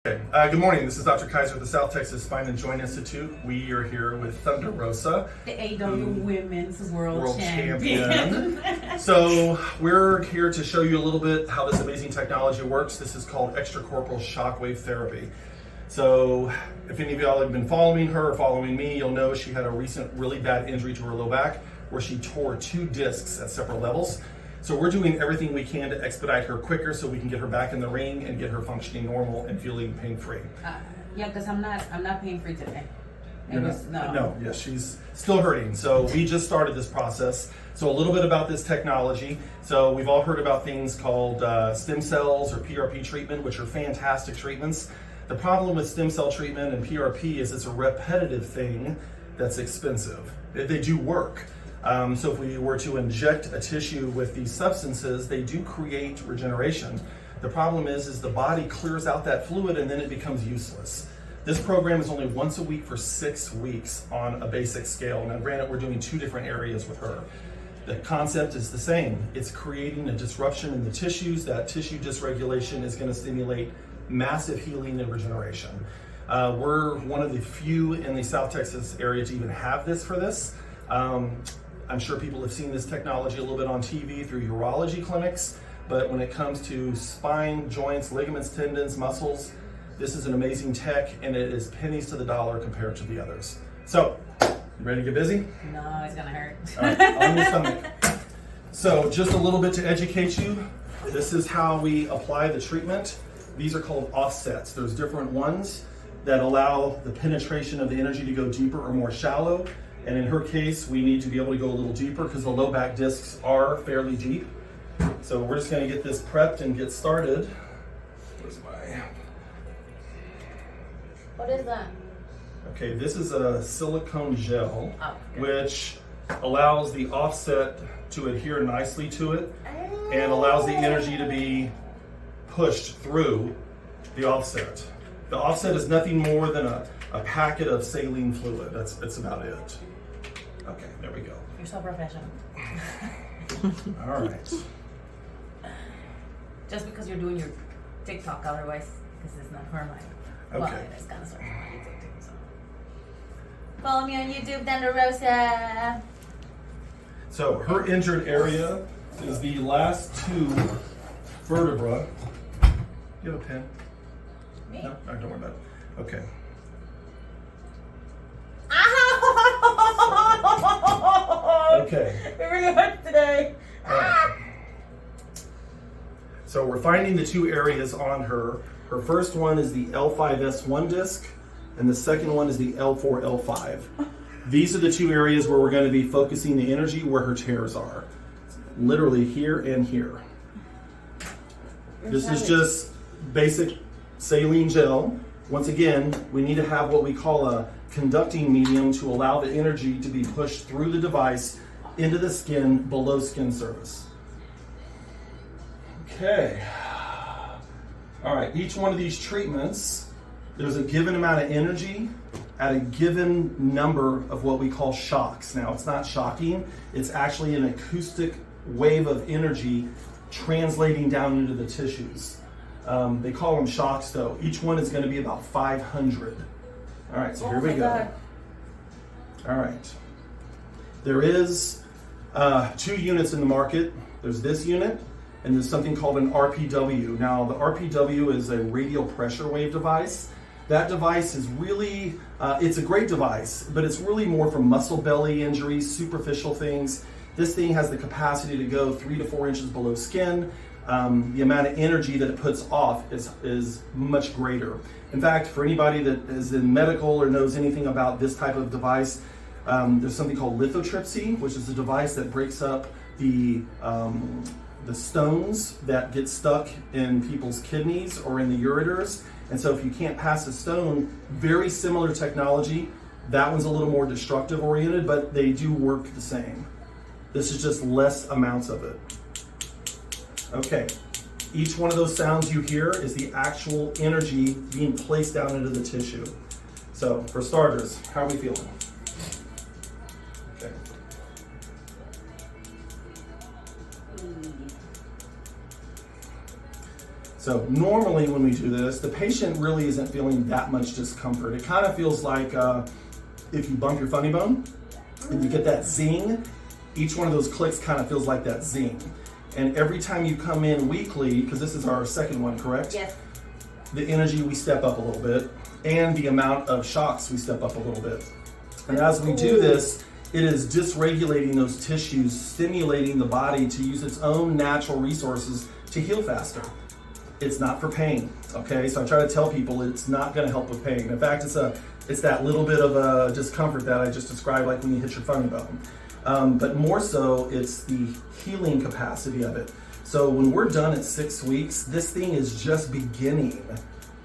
Okay. Good morning. This is Dr. Kaiser of the South Texas Spine and Joint Institute. We are here with Thunder Rosa, the AEW Women's World Champion. So we're here to show you a little bit how this amazing technology works. This is called extracorporeal shockwave therapy. So if any of y'all have been following her or following me, you'll know she had a recent really bad injury to her low back where she tore 2 discs at separate levels. So we're doing everything we can to expedite her quicker so we can get her back in the ring and get her functioning normal and feeling pain-free. Yeah, because I'm not pain-free today. Yes, she's still hurting. So we just started this process. So a little bit about this technology. So we've all heard about things called stem cells or PRP treatment, which are fantastic treatments. The problem with stem cell treatment and PRP is it's a repetitive thing that's expensive. They do work. So if we were to inject a tissue with these substances, they do create regeneration. The problem is the body clears out that fluid and then it becomes useless. This program is only once a week for 6 weeks on a basic scale. Now granted, we're doing 2 different areas with her. The concept is the same. It's creating a disruption in the tissues. That tissue dysregulation is going to stimulate massive healing and regeneration. We're one of the few in the South Texas area to even have this for this. I'm sure people have seen this technology a little bit on TV through urology clinics, but when it comes to spine, joints, ligaments, tendons, muscles, this is an amazing tech and it is pennies to the dollar compared to the others. So, you ready to get busy? No, it's gonna hurt. All right, on your stomach. So, just a little bit to educate you, this is how we apply the treatment. These are called offsets. There's different ones that allow the penetration of the energy to go deeper or more shallow. And in her case, we need to be able to go a little deeper because the low back discs are fairly deep. So we're just going to get this prepped and get started. Where's my... What is that? Okay, this is a silicone gel, which allows the offset to adhere nicely to it and allows the energy to be pushed through the offset. The offset is nothing more than a packet of saline fluid. That's about it. Okay, there we go. You're so professional. All right. Just because you're doing your TikTok, otherwise, because it's not her line. Okay. Well, it's kind of sort of on YouTube too. So. Follow me on YouTube, Thunder Rosa. So her injured area is the last 2 vertebrae. You have a pen? Me? No, don't worry about it. Okay. Okay. It really hurts today. Right. So we're finding the 2 areas on her. Her first one is the L5S1 disc, and the second one is the L4L5. These are the 2 areas where we're going to be focusing the energy where her tears are. Literally here and here. This is just basic saline gel. Once again, we need to have what we call a conducting medium to allow the energy to be pushed through the device into the skin below skin surface. Okay. All right, each one of these treatments, there's a given amount of energy at a given number of what we call shocks. Now, it's not shocking, it's actually an acoustic wave of energy translating down into the tissues. They call them shocks though. Each one is going to be about 500. All right, so here we go. God. All right. There is 2 units in the market. There's this unit and there's something called an RPW. Now the RPW is a radial pressure wave device. That device is really, it's a great device, but it's really more for muscle belly injuries, superficial things. This thing has the capacity to go 3 to 4 inches below skin. The amount of energy that it puts off is much greater. In fact, for anybody that is in medical or knows anything about this type of device, there's something called lithotripsy, which is a device that breaks up the stones that get stuck in people's kidneys or in the ureters. And so if you can't pass a stone, very similar technology. That one's a little more destructive oriented, but they do work the same. This is just less amounts of it. Okay, each one of those sounds you hear is the actual energy being placed down into the tissue. So, for starters, how are we feeling? Okay. So normally when we do this, the patient really isn't feeling that much discomfort. It kind of feels like if you bump your funny bone and you get that zing, each one of those clicks kind of feels like that zing. And every time you come in weekly, because this is our second one, correct? Yes. The energy, we step up a little bit, and the amount of shocks, we step up a little bit. And as we do this, it is dysregulating those tissues, stimulating the body to use its own natural resources to heal faster. It's not for pain, okay? So I try to tell people it's not gonna help with pain. In fact, it's that little bit of a discomfort that I just described, like when you hit your funny bone. But more so, it's the healing capacity of it. So when we're done at 6 weeks, this thing is just beginning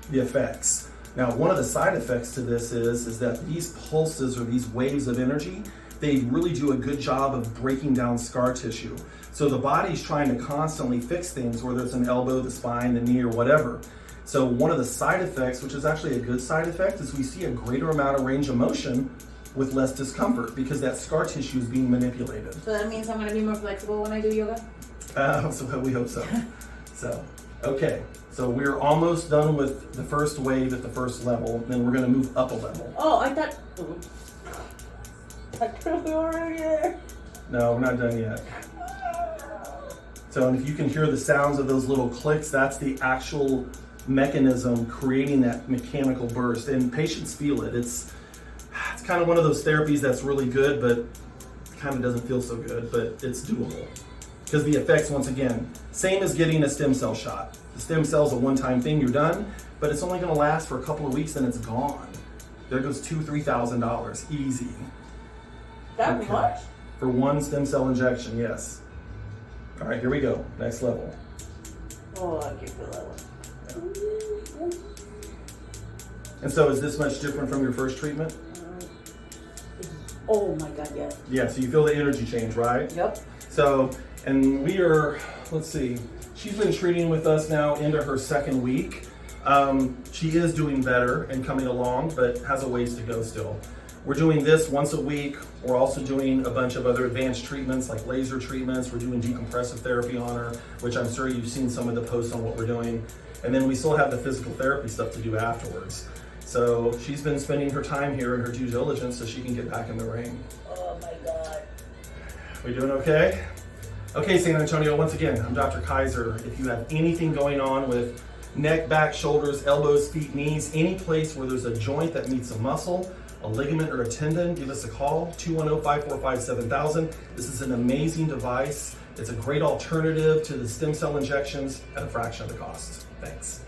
the effects. Now, one of the side effects to this is that these pulses or these waves of energy, they really do a good job of breaking down scar tissue. So the body's trying to constantly fix things, whether it's an elbow, the spine, the knee, or whatever. So one of the side effects, which is actually a good side effect, is we see a greater amount of range of motion with less discomfort because that scar tissue is being manipulated. So that means I'm going to be more flexible when I do yoga? So we hope so. So, okay. So we're almost done with the first wave at the first level, then we're going to move up a level. Oh, I thought we were already there. No, we're not done yet. So if you can hear the sounds of those little clicks, that's the actual mechanism creating that mechanical burst, and patients feel it. It's kind of one of those therapies that's really good, but kind of doesn't feel so good, but it's doable. Because the effects, once again, same as getting a stem cell shot. The stem cell's a one-time thing, you're done, but it's only gonna last for a couple of weeks and it's gone. There goes $2,000-$3,000, easy. That much? For one stem cell injection, yes. All right, here we go, next level. Oh, I can feel that one. And so is this much different from your first treatment? Oh my God, yes. Yeah, so you feel the energy change, right? Yep. So, and we are, let's see, she's been treating with us now into her second week. She is doing better and coming along, but has a ways to go still. We're doing this once a week. We're also doing a bunch of other advanced treatments like laser treatments. We're doing decompressive therapy on her, which I'm sure you've seen some of the posts on what we're doing. And then we still have the physical therapy stuff to do afterwards. So she's been spending her time here in her due diligence so she can get back in the ring. Oh my God. We doing okay? Okay, San Antonio, once again, I'm Dr. Kaiser. If you have anything going on with neck, back, shoulders, elbows, feet, knees, any place where there's a joint that needs a muscle, a ligament, or a tendon, give us a call, 210-545-7000. This is an amazing device. It's a great alternative to the stem cell injections at a fraction of the cost. Thanks.